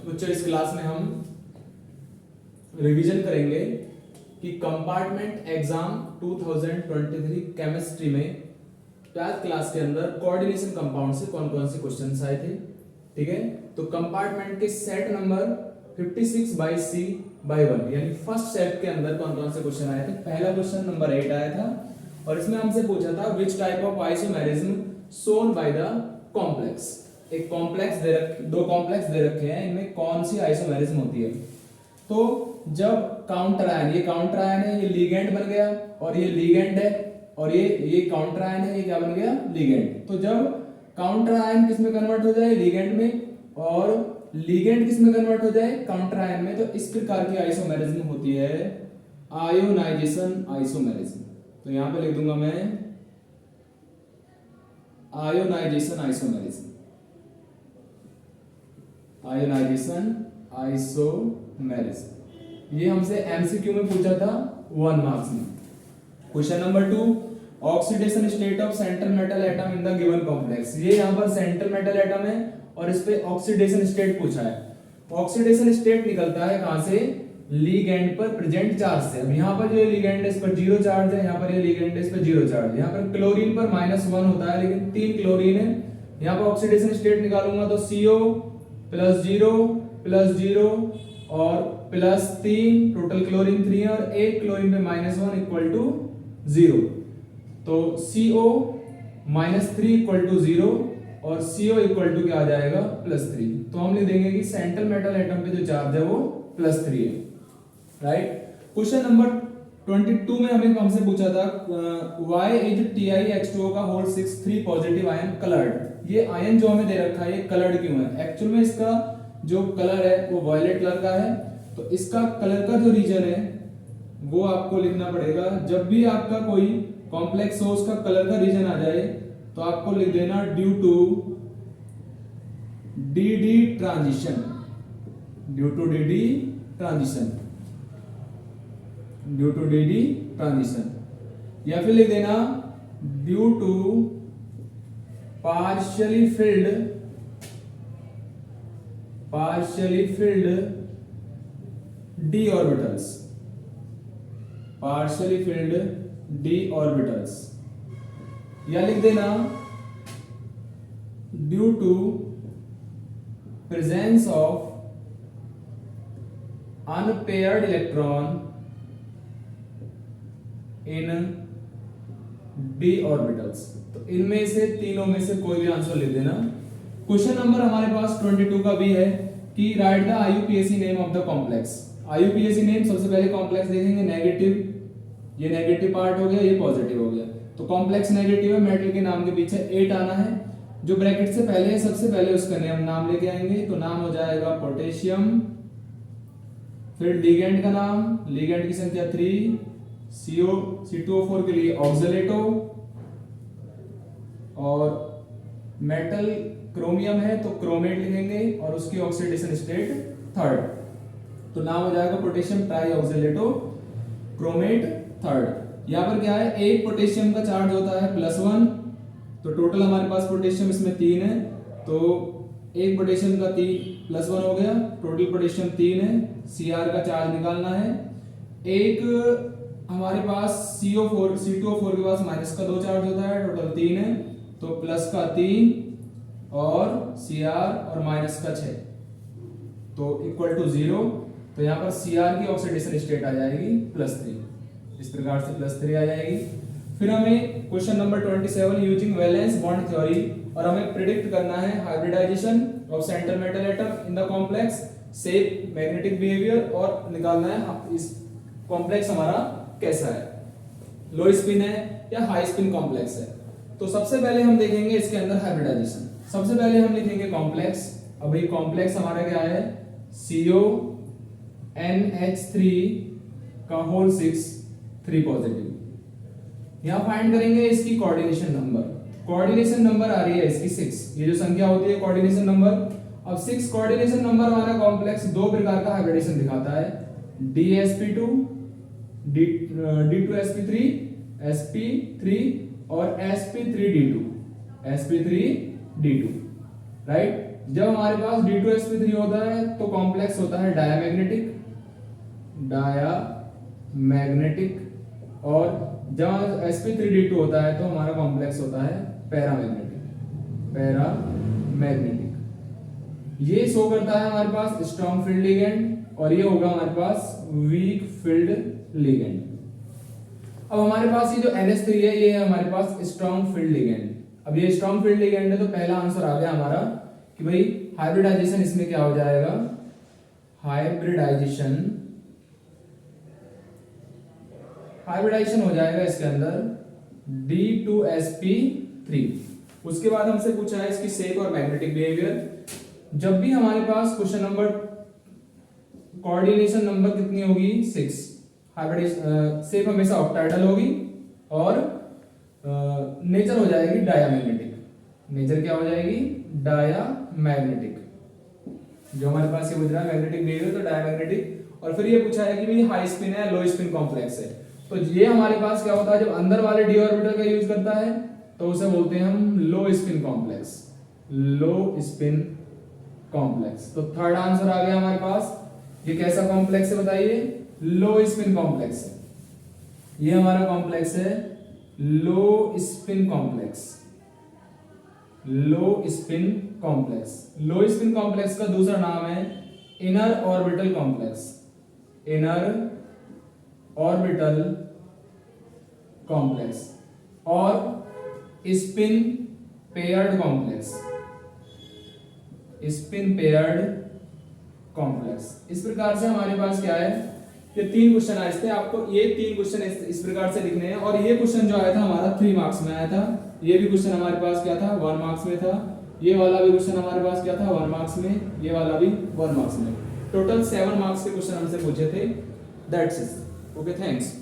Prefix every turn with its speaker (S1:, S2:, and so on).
S1: बच्चों इस क्लास में हम रिवीजन करेंगे कि कंपार्टमेंट एग्जाम 2023 केमिस्ट्री में 12th क्लास के अंदर कोऑर्डिनेशन कंपाउंड से कौन कौन से क्वेश्चंस आए थे। ठीक है, तो कंपार्टमेंट के seat number 56 by C by 1 यानी फर्स्ट सेट के अंदर कौन कौन से क्वेश्चन आए थे। पहला क्वेश्चन नंबर 8 आया था और इसमें हमसे पूछा था which type of isomerism shown by the complex. एक कॉम्प्लेक्स दो कॉम्प्लेक्स दे रखे हैं, इनमें कौन सी आइसोमेरिज्म होती है। तो जब काउंटर आयन, ये काउंटर आयन है, ये लिगेंड बन गया और ये लिगेंड है और ये काउंटर आयन है, ये क्या बन गया, लिगेंड। तो जब काउंटर आयन किस में कन्वर्ट हो जाए, लिगेंड में, और लिगेंड किस में कन्वर्ट हो जाए, काउंटर आयन में, तो इस प्रकार की आइसोमेरिज्म होती है आयोनाइजेशन आइसोमेरिज्म। तो यहां पे लिख दूंगा मैं आयोनाइजेशन आइसोमेरिज्म, आयोनाइजेशन आइसोमेरिज्म। ये हमसे एमसीक्यू में पूछा था 1 मार्क्स में। Question number 2, oxidation state of central metal atom in the given complex. ये यहां पर सेंट्रल मेटल एटम है और इस पे ऑक्सीडेशन स्टेट पूछा है। ऑक्सीडेशन स्टेट निकलता है कहां से, लिगेंड पर प्रेजेंट चार्ज से। अब यहां पर जो लिगेंड है इस पर 0 चार्ज है, यहां पर ये लिगेंड है इस पर 0 चार्ज है। यहां पर क्लोरीन पर -1 होता है लेकिन 3 क्लोरीन है। यहां पर ऑक्सीडेशन स्टेट निकालूंगा तो CO +0 और +3, टोटल क्लोरीन 3 और 1 क्लोरीन पे -1 इक्वल टू 0। तो CO -3 इक्वल टू 0 और CO इक्वल टू क्या आ जाएगा, +3। तो हम लिख देंगे कि सेंट्रल मेटल एटम पे जो चार्ज है वो +3 है। राइट। क्वेश्चन नंबर 22 में हमसे पूछा था why is TiH2O का होल 6 पॉजिटिव आयन कलर्ड। ये आयन जो हमें दे रखा है ये कलर्ड क्यों है। एक्चुअल में इसका जो कलर है वो वायलेट कलर का है। तो इसका कलर का जो रीजन है वो आपको लिखना पड़ेगा। जब भी आपका कोई कॉम्प्लेक्स हो उसका कलर का रीजन आ जाए तो आपको लिख देना due to DD transition, due to DD transition, due to DD transition, या फिर लिख देना due to partially filled d orbitals, partially filled d orbitals, या लिख देना due to presence of unpaired electron in d orbitals. तो इनमें से तीनों में से कोई भी आंसर लिख देना। क्वेश्चन नंबर हमारे पास 22 का भी है कि right the IUPAC name of the complex. IUPAC name सबसे पहले कॉम्प्लेक्स देखेंगे नेगेटिव, ये नेगेटिव पार्ट हो गया, ये पॉजिटिव हो गया। तो कॉम्प्लेक्स नेगेटिव है, मेटल के नाम के पीछे 8 आना है। जो ब्रैकेट से पहले है सबसे पहले उसका नाम लेके आएंगे। तो नाम हो जाएगा पोटेशियम, फिर लिगेंड का नाम, लिगेंड की संख्या 3, C2O4 के लिए ऑक्सलेटो, और मेटल क्रोमियम है तो क्रोमेट लिखेंगे और उसकी ऑक्सीडेशन स्टेट 3rd। तो नाम हो जाएगा पोटेशियम ट्राई ऑक्सलेटो क्रोमेट 3rd। यहां पर क्या है, एक पोटेशियम का चार्ज होता है +1। तो टोटल हमारे पास पोटेशियम इसमें 3 है, तो एक पोटेशियम का 3 +1 हो गया, टोटल पोटेशियम 3 है। Cr का चार्ज निकालना है। एक हमारे पास C2O4 के पास माइनस का 2 चार्ज होता है, टोटल 3 है, तो प्लस का 3 और Cr और माइनस का 6 तो इक्वल टू 0। तो यहाँ पर Cr की ऑक्सीडेशन स्टेट आ जाएगी +3, इस प्रकार से +3 आ जाएगी। फिर हमें question number 27 using valence bond theory, और हमें प्रिडिक्ट करना है hybridisation of central metal atom in the complex, shape, magnetic behaviour, और निकालना है इस कॉम्प्लेक्स हमारा कैसा है, लो स्पिन है या हाई स्पिन कॉम्प्लेक्स है। तो सबसे पहले हम देखेंगे इसके अंदर हाइब्रिडाइजेशन। सबसे पहले हम लिखेंगे कॉम्प्लेक्स। अब ये कॉम्प्लेक्स हमारा क्या है, CONH3 का होल 6 पॉजिटिव। यहां फाइंड करेंगे इसकी कोऑर्डिनेशन नंबर। कोऑर्डिनेशन नंबर आ रही है इसकी 6, ये जो संख्या होती है कोऑर्डिनेशन नंबर। अब 6 कोऑर्डिनेशन नंबर वाला कॉम्प्लेक्स दो प्रकार का हाइब्रिडेशन दिखाता है, DsP2, D2sp3, sp3 और sp3d2, sp3d2, राइट। जब हमारे पास D2sp3 होता है तो कॉम्प्लेक्स होता है डायामैग्नेटिक, और जब sp3d2 होता है तो हमारा कॉम्प्लेक्स होता है पैरामैग्नेटिक। ये शो करता है हमारे पास स्ट्रॉन्ग फील्ड लिगेंड और ये होगा हमारे पास वीक फील्ड लिगेंड। अब हमारे पास ये जो NH3 है ये है हमारे पास स्ट्रॉन्ग फील्ड लिगेंड। अब ये स्ट्रॉन्ग फील्ड लिगेंड है तो पहला आंसर आ गया हमारा कि भाई हाइब्रिडाइजेशन इसमें क्या हो जाएगा, हाइब्रिडाइजेशन हो जाएगा इसके अंदर D2sp3। उसके बाद हमसे पूछा है इसकी शेप और मैग्नेटिक बिहेवियर। जब भी हमारे पास क्वेश्चन नंबर कोऑर्डिनेशन नंबर कितनी होगी 6, हाइब्रिडाइजेशन शेप हमेशा ऑक्टाहेड्रल होगी और नेचर हो जाएगी डायामैग्नेटिक। नेचर क्या हो जाएगी, डायामैग्नेटिक। जो हमारे पास ये पूछ रहा है मैग्नेटिक बिहेवियर तो डायामैग्नेटिक। और फिर ये पूछा है कि भाई हाई स्पिन है लो स्पिन कॉम्प्लेक्स है, तो ये हमारे पास क्या होता है जब अंदर वाले डी ऑर्बिटल का यूज करता है तो उसे बोलते हैं हम लो spin complex, low spin complex. तो थर्ड आंसर आ गया हमारे पास। ये कैसा कॉम्प्लेक्स है बताइए, लो स्पिन कॉम्प्लेक्स है। ये हमारा कॉम्प्लेक्स है low spin complex, low spin complex. Low spin complex का दूसरा नाम है inner orbital complex, inner orbital complex और spin paired complex, spin paired complex. इस प्रकार से हमारे पास क्या है, ये 3 क्वेश्चन आए थे। आपको ये 3 क्वेश्चन इस प्रकार से लिखने हैं। और ये क्वेश्चन जो आया था हमारा 3 मार्क्स में आया था। ये भी क्वेश्चन हमारे पास क्या था 1 मार्क्स में था। ये वाला भी क्वेश्चन हमारे पास क्या था 1 मार्क्स में, ये वाला भी 1 मार्क्स में। टोटल 7 मार्क्स के क्वेश्चन हमसे पूछे थे। That's it. Okay, thanks.